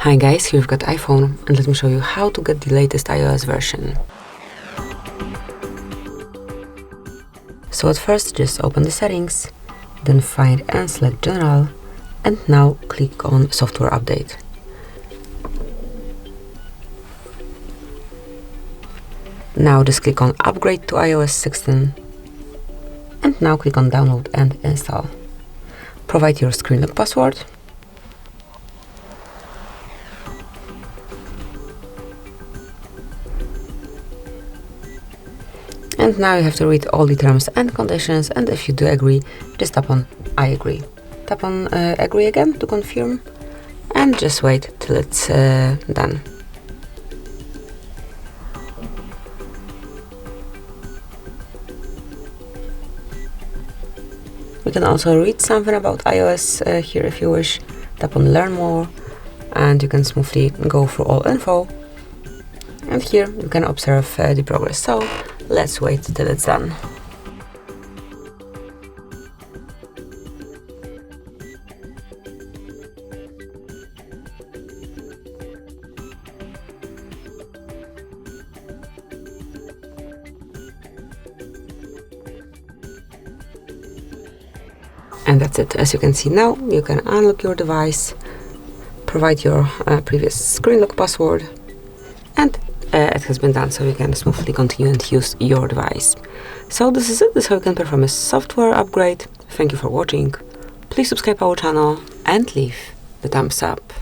Hi guys, here we've got iPhone, and let me show you how to get the latest iOS version. So at first just open the settings, then find and select General, and now click on Software Update. Now just click on Upgrade to iOS 16, and now click on Download and Install. Provide your screen lock password. And now you have to read all the terms and conditions, and if you do agree, just tap on I agree. Tap on agree again to confirm, and just wait till it's done. You can also read something about iOS here if you wish. Tap on learn more, and you can smoothly go through all info. And here you can observe the progress. So let's wait till it's done. And that's it. As you can see now, you can unlock your device, provide your previous screen lock password, and it has been done, so you can smoothly continue and use your device. So this is it. This is how you can perform a software upgrade. Thank you for watching. Please subscribe our channel and leave the thumbs up.